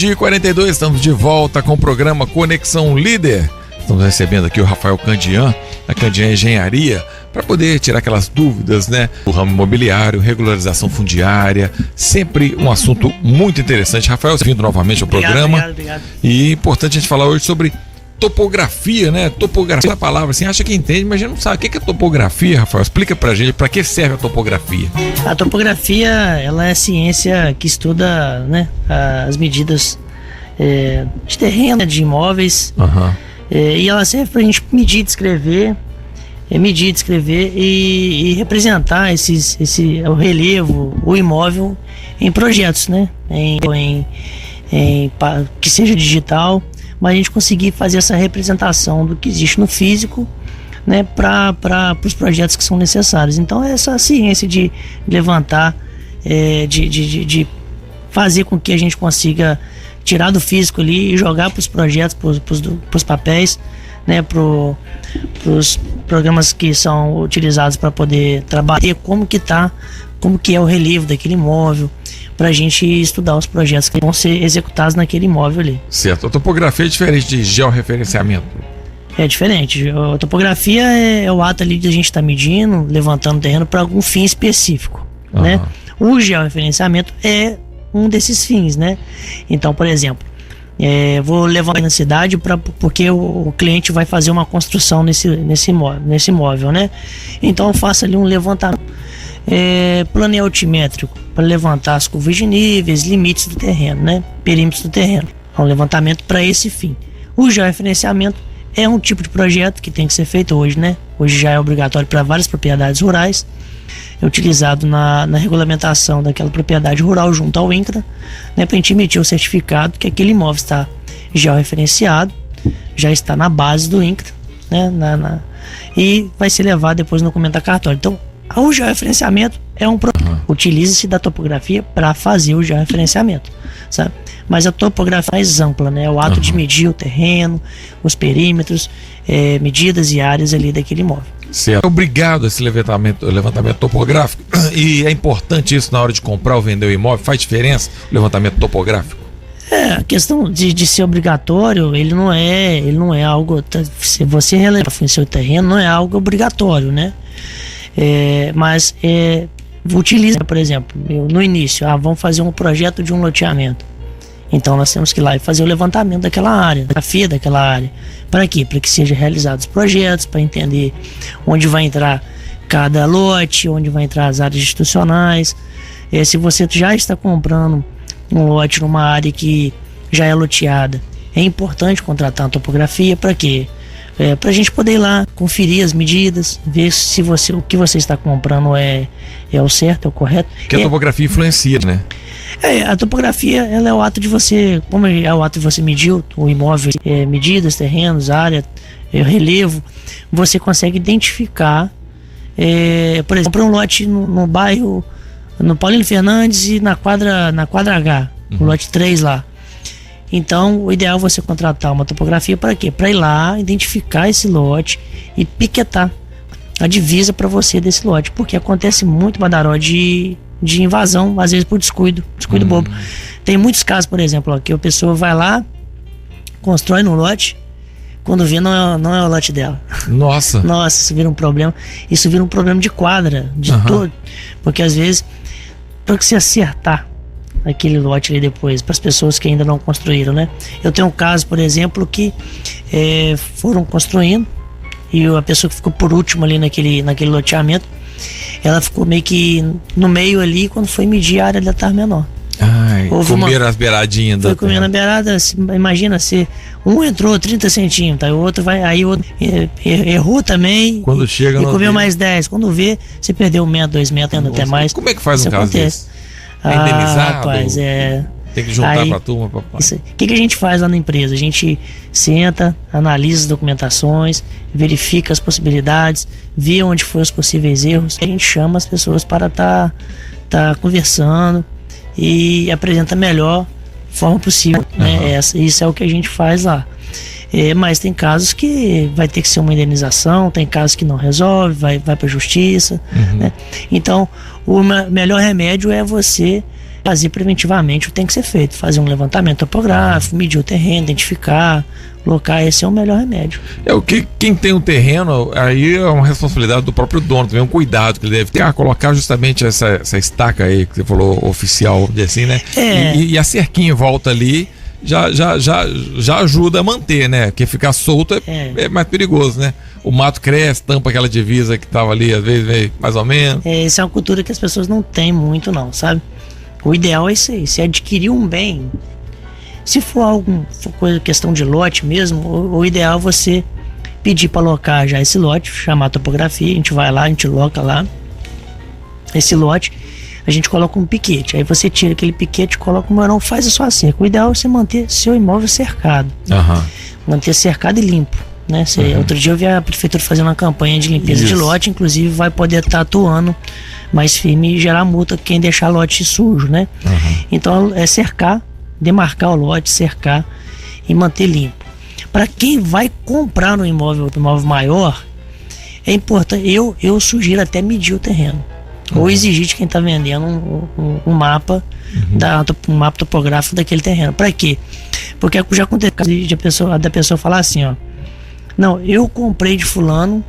Dia 42, estamos de volta com o programa Conexão Líder. Estamos recebendo aqui o Rafael Candian, da Candian Engenharia, para poder tirar aquelas dúvidas, né? O ramo imobiliário, regularização fundiária, sempre um assunto muito interessante. Rafael, vindo novamente ao programa. Obrigado. E importante a gente falar hoje sobre topografia, né? Topografia é a palavra, assim, acha que entende, mas a gente não sabe. O que é topografia, Rafael? Explica pra gente, pra que serve a topografia? A topografia, ela é a ciência que estuda, né, as medidas de terreno, de imóveis, e ela serve pra gente medir, descrever e representar o relevo, o imóvel em projetos, né? Que seja digital, mas a gente conseguir fazer essa representação do que existe no físico, né, para os projetos que são necessários. Então essa ciência de levantar, de fazer com que a gente consiga tirar do físico ali e jogar para os projetos, para os papéis, né, para os programas que são utilizados para poder trabalhar, como que é o relevo daquele imóvel, para a gente estudar os projetos que vão ser executados naquele imóvel ali. Certo. A topografia é diferente de georreferenciamento? É diferente. A topografia é o ato ali de a gente estar medindo, levantando o terreno para algum fim específico, né? O georreferenciamento é um desses fins, né? Então, por exemplo, vou levantar na cidade porque o cliente vai fazer uma construção nesse imóvel, né? Então eu faço ali um levantamento plano altimétrico para levantar as curvas de níveis, limites do terreno, né? Perímetros do terreno. É um levantamento para esse fim. O georreferenciamento é um tipo de projeto que tem que ser feito hoje, né? Hoje já é obrigatório para várias propriedades rurais. É utilizado na regulamentação daquela propriedade rural junto ao INCRA, né? Para a gente emitir o certificado que aquele imóvel está georreferenciado, já está na base do INCRA, né? E vai ser levado depois no documento cartório. Então, o georreferenciamento é um problema. Utiliza-se da topografia para fazer o georreferenciamento, sabe? Mas a topografia é mais ampla, né? O ato de medir o terreno, os perímetros, medidas e áreas ali daquele imóvel. Certo. Obrigado a esse levantamento topográfico. E é importante isso na hora de comprar ou vender o imóvel? Faz diferença o levantamento topográfico? A questão de ser obrigatório, ele não é algo. Se você relevar o seu terreno, não é algo obrigatório, né? Mas utiliza, por exemplo, no início, vamos fazer um projeto de um loteamento. Então nós temos que ir lá e fazer o levantamento daquela área, da fia daquela área. Para quê? Para que sejam realizados projetos, para entender onde vai entrar cada lote, onde vai entrar as áreas institucionais. Se você já está comprando um lote numa área que já é loteada, é importante contratar uma topografia. Para quê? Para a gente poder ir lá, conferir as medidas, ver se o que você está comprando é o certo, é o correto. Porque a topografia influencia, né? A topografia, ela é o ato de você, como é o ato de você medir o imóvel, medidas, terrenos, área, relevo, você consegue identificar, por exemplo, um lote no bairro, no Paulino Fernandes e na quadra H, o lote 3 lá. Então, o ideal é você contratar uma topografia para quê? Para ir lá, identificar esse lote e piquetar a divisa para você desse lote, porque acontece muito badaró de invasão, às vezes por descuido bobo. Tem muitos casos, por exemplo, que a pessoa vai lá, constrói no lote, quando vê não é o lote dela. Nossa, isso vira um problema. Isso vira um problema de quadra, de todo, porque às vezes, para que você acertar aquele lote ali depois, para as pessoas que ainda não construíram, né? Eu tenho um caso, por exemplo, que foram construindo e a pessoa que ficou por último ali naquele loteamento, ela ficou meio que no meio ali, quando foi medir a área da estava menor. Comeram as beiradinhas. Foi comendo a beirada, imagina, se um entrou 30 centímetros, aí o outro vai, o outro errou também. Quando chega e comeu mais 10. Quando vê, você perdeu 1 metro, 2 metros, até mais. Como é que faz um caso desse? É indenizado? Rapaz, tem que juntar pra turma, papai. O que a gente faz lá na empresa? A gente senta, analisa as documentações, verifica as possibilidades, vê onde foram os possíveis erros. A gente chama as pessoas para tá conversando e apresenta a melhor forma possível, né? Isso é o que a gente faz lá. Mas tem casos que vai ter que ser uma indenização, tem casos que não resolve, vai para a justiça, né? Então o melhor remédio é você fazer preventivamente o que tem que ser feito. Fazer um levantamento topográfico, medir o terreno, identificar, locar, esse é o melhor remédio. Quem tem um terreno, aí é uma responsabilidade do próprio dono, também um cuidado que ele deve ter, colocar justamente essa estaca aí, que você falou, oficial, assim, né? E a cerquinha em volta ali já ajuda a manter, né? Porque ficar solto é mais perigoso, né? O mato cresce, tampa aquela divisa que tava ali, às vezes, mais ou menos. Essa é uma cultura que as pessoas não têm muito, não, sabe? O ideal é isso aí, se adquirir um bem, se for questão de lote mesmo, o ideal é você pedir para locar já esse lote, chamar a topografia, a gente vai lá, a gente loca lá esse lote, a gente coloca um piquete, aí você tira aquele piquete, coloca o morão, faz a sua cerca. O ideal é você manter seu imóvel cercado, manter cercado e limpo, né? Outro dia eu vi a prefeitura fazendo uma campanha de limpeza de lote, inclusive vai poder estar atuando mais firme e gerar multa quem deixar lote sujo, né? Então é cercar, demarcar o lote, cercar e manter limpo. Para quem vai comprar um imóvel maior, é importante, eu sugiro até medir o terreno, ou exigir de quem está vendendo um mapa, um mapa topográfico daquele terreno. Para quê? Porque já aconteceu da pessoa falar assim, ó, não, eu comprei de fulano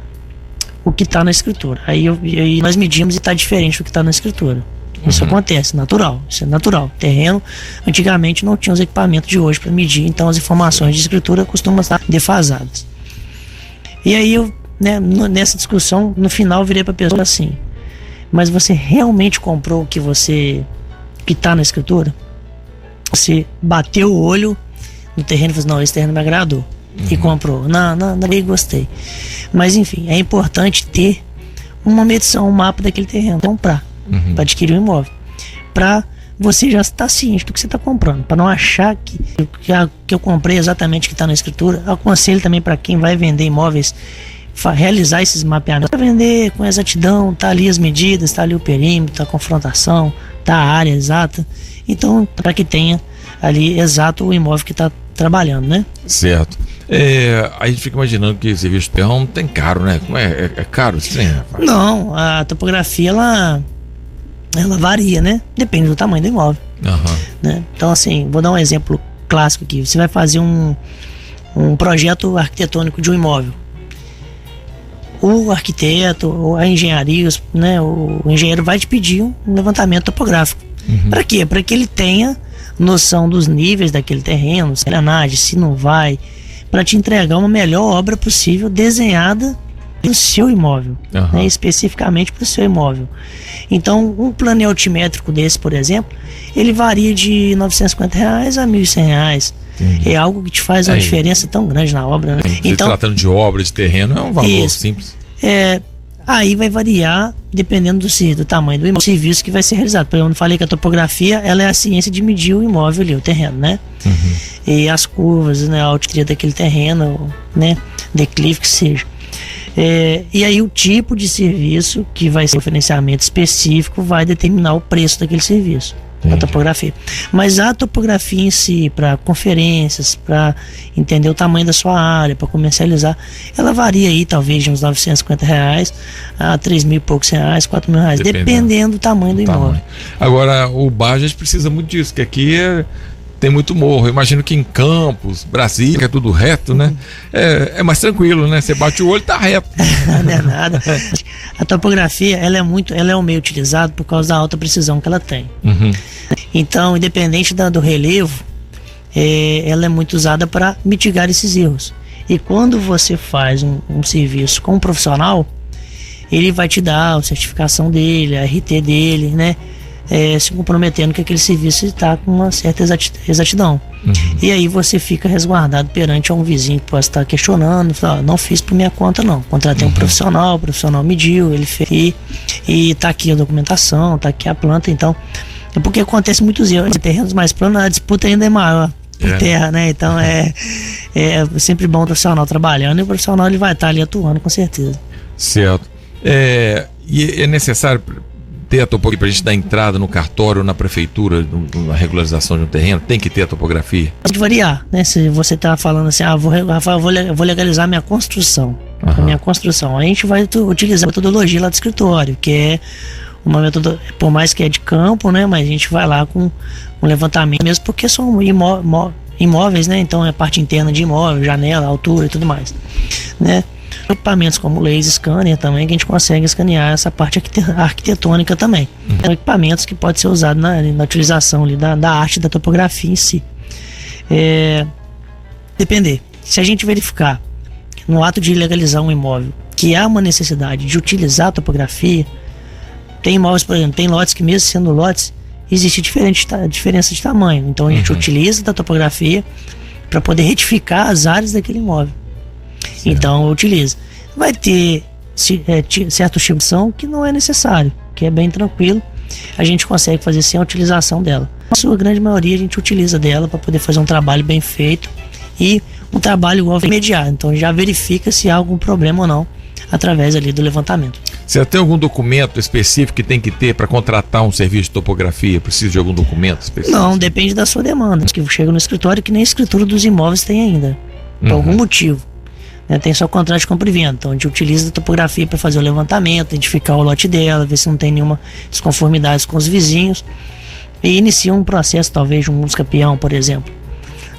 o que está na escritura, aí nós medimos e está diferente do que está na escritura. Isso acontece, natural, isso é natural. Terreno, antigamente não tinha os equipamentos de hoje para medir, então as informações de escritura costumam estar defasadas. E aí eu, né, nessa discussão, no final virei para a pessoa assim, mas você realmente comprou o que está na escritura? Você bateu o olho no terreno e falou, não, esse terreno me agradou, e comprou. Não, gostei. Mas enfim, é importante ter uma medição, um mapa daquele terreno, comprar, para adquirir um imóvel, para você já estar ciente do que você está comprando, para não achar que eu comprei exatamente o que está na escritura. Aconselho também para quem vai vender imóveis, realizar esses mapeamentos, para vender com exatidão, tá ali as medidas, tá ali o perímetro, a confrontação, tá a área exata, então para que tenha ali exato o imóvel que está trabalhando, né? Certo. A gente fica imaginando que serviço de terrão tem caro, né? Como é caro? Sim, não, a topografia ela varia, né? Depende do tamanho do imóvel, né? Então assim, vou dar um exemplo clássico aqui. Você vai fazer um projeto arquitetônico de um imóvel. O arquiteto, ou a engenharia, né? O engenheiro vai te pedir um levantamento topográfico. Para quê? Para que ele tenha noção dos níveis daquele terreno, se drenagem, se não vai, para te entregar uma melhor obra possível desenhada para o seu imóvel, né, especificamente para o seu imóvel. Então, um plano altimétrico desse, por exemplo, ele varia de R$950 a R$1.100. É algo que te faz uma diferença tão grande na obra, né? Então, tratando de obra, de terreno, é um valor simples. Aí vai variar dependendo do tamanho do imóvel, do serviço que vai ser realizado. Por exemplo, eu falei que a topografia, ela é a ciência de medir o imóvel ali, o terreno, né? E as curvas, né, a altimetria daquele terreno, né, declive que seja. E aí o tipo de serviço que vai ser o financiamento específico vai determinar o preço daquele serviço. A topografia. Mas a topografia em si, para conferências, para entender o tamanho da sua área, para comercializar, ela varia aí talvez de uns R$950 a R$3.000 e poucos, R$4.000, dependendo do tamanho do imóvel. Agora, o Bages precisa muito disso, que aqui tem muito morro. Eu imagino que em Campos, Brasília, que é tudo reto, né? É mais tranquilo, né? Você bate o olho e tá reto. Não é nada. A topografia, ela é um meio utilizado por causa da alta precisão que ela tem. Então, independente do relevo, ela é muito usada para mitigar esses erros. E quando você faz um serviço com um profissional, ele vai te dar a certificação dele, a RT dele, né? Se comprometendo que aquele serviço está com uma certa exatidão. E aí você fica resguardado perante um vizinho que pode estar questionando, fala, não fiz por minha conta não, contratei um profissional, o profissional mediu, ele fez, e tá aqui a documentação, tá aqui a planta. Então, é porque acontece muitos erros, em terrenos mais planos a disputa ainda é maior por terra, né? Então é sempre bom o profissional trabalhando, e o profissional ele vai estar ali atuando com certeza. Certo. E é necessário ter a topografia para a gente dar entrada no cartório, na prefeitura, na regularização de um terreno? Tem que ter a topografia? Pode variar, né? Se você está falando assim, vou legalizar minha construção. A minha construção. A gente vai utilizar a metodologia lá do escritório, que é uma metodologia, por mais que é de campo, né? Mas a gente vai lá com um levantamento mesmo, porque são imóveis, né? Então é parte interna de imóvel, janela, altura e tudo mais, né? Equipamentos como laser scanner também, que a gente consegue escanear essa parte arquitetônica também. São equipamentos que podem ser usados na utilização ali da arte da topografia em si. Depender. Se a gente verificar no ato de legalizar um imóvel que há uma necessidade de utilizar a topografia, tem imóveis, por exemplo, tem lotes que mesmo sendo lotes, existe diferença de tamanho. Então a gente utiliza da topografia para poder retificar as áreas daquele imóvel. Certo. Então utiliza. Vai ter certa utilização que não é necessário, que é bem tranquilo, a gente consegue fazer sem a utilização dela. Na sua grande maioria a gente utiliza dela para poder fazer um trabalho bem feito e um trabalho igual imediato. Então já verifica se há algum problema ou não através ali do levantamento. Você tem algum documento específico que tem que ter para contratar um serviço de topografia? Precisa de algum documento específico? Não, depende da sua demanda. Que chega no escritório que nem a escritura dos imóveis tem ainda, por algum motivo. Tem só contrato de compra e venda. Então a gente utiliza a topografia para fazer o levantamento, identificar o lote dela, ver se não tem nenhuma desconformidade com os vizinhos e inicia um processo, talvez de um busca-peão, por exemplo,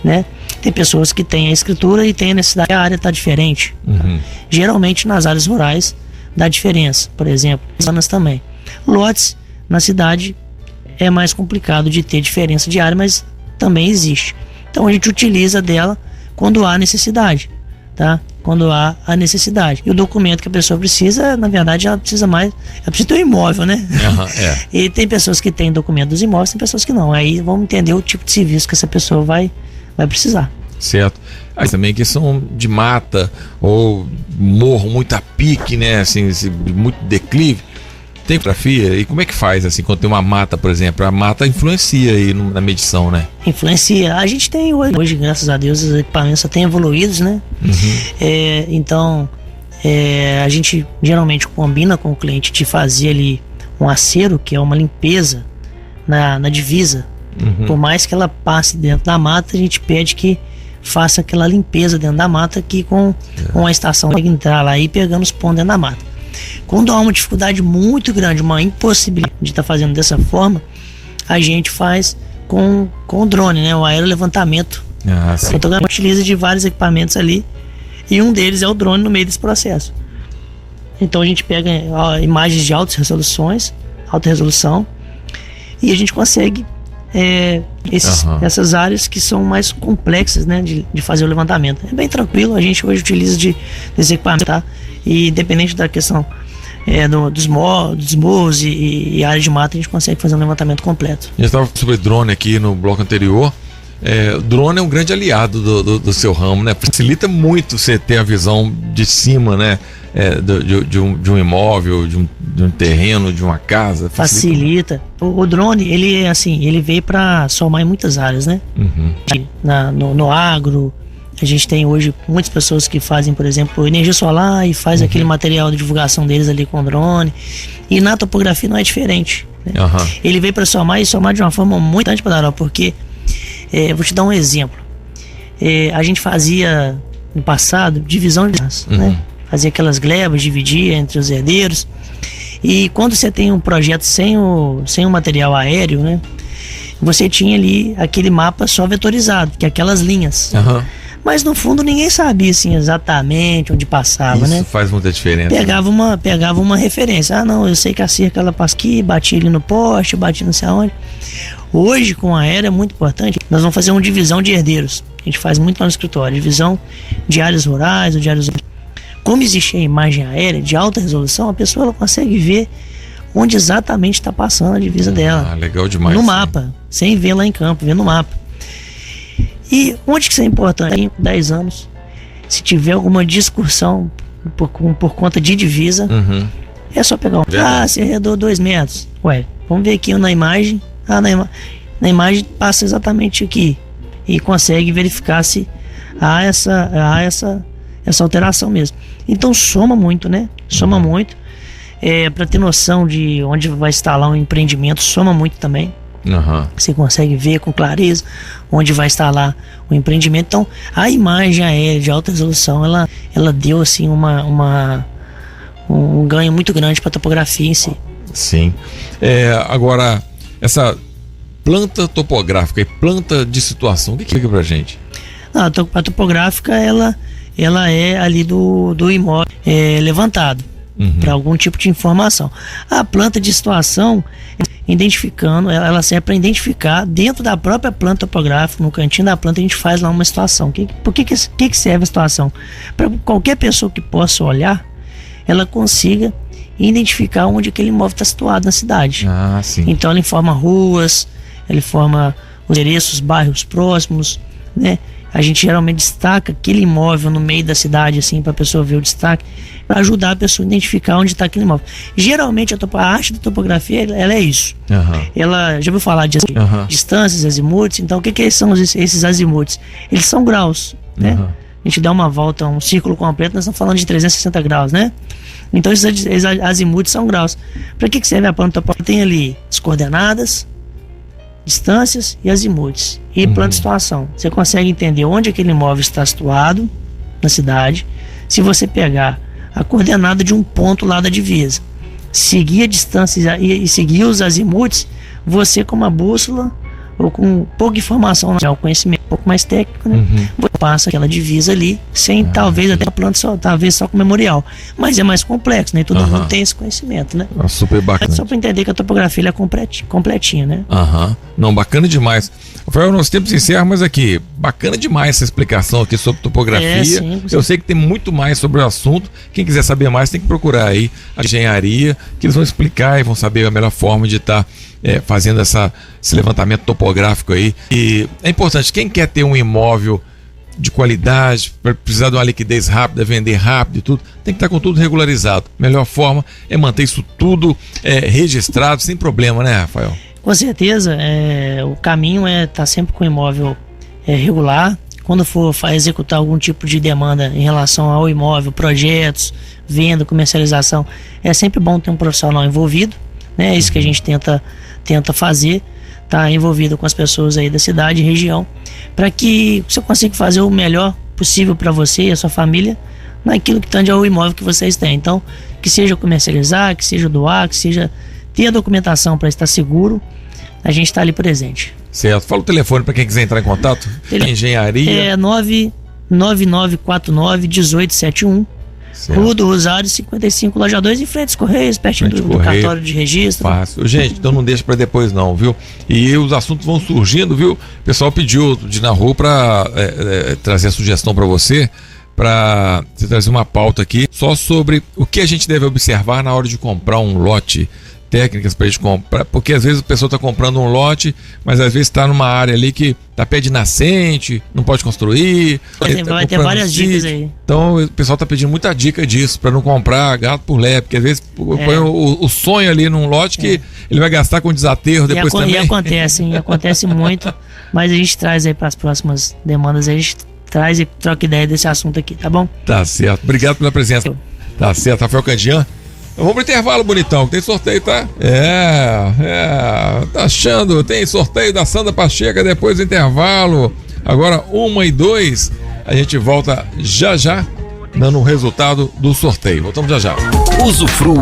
né? Tem pessoas que têm a escritura e têm a necessidade, a área está diferente. Geralmente nas áreas rurais dá diferença, por exemplo, zonas também. Lotes na cidade é mais complicado de ter diferença de área, mas também existe. Então a gente utiliza dela quando há necessidade, tá? Quando há a necessidade. E o documento que a pessoa precisa, na verdade, ela precisa ter um imóvel, né? E tem pessoas que têm documento dos imóveis, tem pessoas que não. Aí vamos entender o tipo de serviço que essa pessoa vai precisar. Certo. Aí também questão de mata ou morro muito a pique, né? Assim, muito declive. Tem topografia? E como é que faz, assim, quando tem uma mata, por exemplo? A mata influencia aí na medição, né? Influencia. A gente tem hoje, graças a Deus, os equipamentos têm evoluídos, né? Então, a gente geralmente combina com o cliente de fazer ali um acero, que é uma limpeza na divisa. Por mais que ela passe dentro da mata, a gente pede que faça aquela limpeza dentro da mata, que com a estação vai entrar lá e pegando os pontos dentro da mata. Quando há uma dificuldade muito grande, uma impossibilidade de estar fazendo dessa forma, a gente faz com o drone, né? O aerolevantamento. A fotografia utiliza de vários equipamentos ali e um deles é o drone no meio desse processo. Então a gente pega imagens de alta resolução e a gente consegue essas áreas que são mais complexas, né, de fazer o levantamento. É bem tranquilo, a gente hoje utiliza desse equipamento, tá? E independente da questão dos morros e áreas de mata, a gente consegue fazer um levantamento completo. A gente estava sobre drone aqui no bloco anterior. O drone é um grande aliado do seu ramo, né? Facilita muito você ter a visão de cima, né? De um imóvel, de um terreno, de uma casa. Facilita. O drone, ele veio para somar em muitas áreas, né? No agro, a gente tem hoje muitas pessoas que fazem, por exemplo, energia solar e faz aquele material de divulgação deles ali com drone. E na topografia não é diferente, né? Ele veio para somar de uma forma muito importante para dar, porque vou te dar um exemplo. A gente fazia no passado divisão de né? Fazia aquelas glebas, dividia entre os herdeiros. E quando você tem um projeto sem o material aéreo, né? Você tinha ali aquele mapa só vetorizado, que é aquelas linhas. Mas no fundo ninguém sabia assim, exatamente onde passava, isso, né? Faz muita diferença. Pegava uma referência. Não, eu sei que a cerca ela passa aqui, bati ali no poste, bati não sei aonde. Hoje, com a aérea é muito importante. Nós vamos fazer uma divisão de herdeiros. A gente faz muito lá no escritório, divisão de áreas rurais ou de áreas. Como existe a imagem aérea de alta resolução, a pessoa ela consegue ver onde exatamente está passando a divisa dela. Legal demais. No mapa, sem ver lá em campo, ver no mapa. E onde que isso é importante? Em 10 anos, se tiver alguma discussão por conta de divisa, é só pegar você arredou 2 metros. Vamos ver aqui na imagem. Na imagem passa exatamente aqui. E consegue verificar se há essa alteração mesmo. Então soma muito, né? Soma muito. Para ter noção de onde vai instalar um empreendimento, soma muito também. Você consegue ver com clareza onde vai instalar o empreendimento. Então a imagem aérea de alta resolução ela deu assim um ganho muito grande para a topografia em si. Sim. Agora, essa planta topográfica e planta de situação, o que fica pra gente? Não, a topográfica, ela é ali do imóvel levantado, para algum tipo de informação. A planta de situação, identificando, ela serve para identificar dentro da própria planta topográfica, no cantinho da planta a gente faz lá uma situação. Por que serve a situação? Para qualquer pessoa que possa olhar, ela consiga identificar onde aquele imóvel está situado na cidade. Ah, sim. Então ela informa ruas, ela informa os endereços, bairros próximos, né? A gente geralmente destaca aquele imóvel no meio da cidade, assim, para a pessoa ver o destaque, para ajudar a pessoa a identificar onde está aquele imóvel. Geralmente a arte da topografia, ela é isso. Ela, já ouviu falar de distâncias, azimutes? Então o que são esses azimutes? Eles são graus, né? A gente dá uma volta, um círculo completo, nós estamos falando de 360 graus, né? Então esses azimutes são graus. Para que serve a planta topográfica? Tem ali as coordenadas, distâncias e azimutes. E plano de situação. Você consegue entender onde aquele imóvel está situado na cidade. Se você pegar a coordenada de um ponto lá da divisa, seguir a distância e seguir os azimutes, você com uma bússola ou com pouca informação, já o conhecimento um pouco mais técnico, né? Você passa aquela divisa ali, sem talvez até a planta talvez só com memorial. Mas é mais complexo, né? Todo mundo tem esse conhecimento, né? Super bacana. Só para entender que a topografia ela é completinha, né? Não, bacana demais. Rafael, nosso tempo se encerra, mas aqui, bacana demais essa explicação aqui sobre topografia. Sim. Eu sei que tem muito mais sobre o assunto. Quem quiser saber mais tem que procurar aí a engenharia, que eles vão explicar e vão saber a melhor forma de estar fazendo esse levantamento topográfico aí. E é importante, quem quer ter um imóvel de qualidade, precisar de uma liquidez rápida, vender rápido e tudo, tem que estar com tudo regularizado. A melhor forma é manter isso tudo registrado, sem problema, né, Rafael? Com certeza, o caminho é estar sempre com o imóvel regular. Quando for executar algum tipo de demanda em relação ao imóvel, projetos, venda, comercialização, é sempre bom ter um profissional envolvido, né? É isso que a gente tenta fazer, tá envolvido com as pessoas aí da cidade e região, para que você consiga fazer o melhor possível para você e a sua família naquilo que tange ao imóvel que vocês têm. Então, que seja comercializar, que seja doar, que seja ter a documentação para estar seguro, a gente está ali presente. Certo. Fala o telefone para quem quiser entrar em contato. Engenharia. 99949-1871. Rua do Rosário, 55, loja 2, em frente aos Correios, pertinho do cartório de registro. Fácil. Gente, então não deixa para depois não, viu? E os assuntos vão surgindo, viu? O pessoal pediu de ir na rua para trazer a sugestão para você trazer uma pauta aqui só sobre o que a gente deve observar na hora de comprar um lote. Técnicas para a gente comprar, porque às vezes a pessoa está comprando um lote, mas às vezes está numa área ali que está pé de nascente, não pode construir. Vai ter várias dicas aí. Então o pessoal está pedindo muita dica disso, para não comprar gato por lebre, porque às vezes põe o sonho ali num lote que ele vai gastar com desaterro depois também. E acontece muito, mas a gente traz aí para as próximas demandas, a gente traz e troca ideia desse assunto aqui, tá bom? Tá certo, obrigado pela presença. Tá certo, Rafael Candian. Vamos pro intervalo, bonitão, tem sorteio, tá? Tá achando, tem sorteio da Sandra Pacheca depois do intervalo. Agora 1h02, a gente volta já, dando o resultado do sorteio. Voltamos já. Usufrua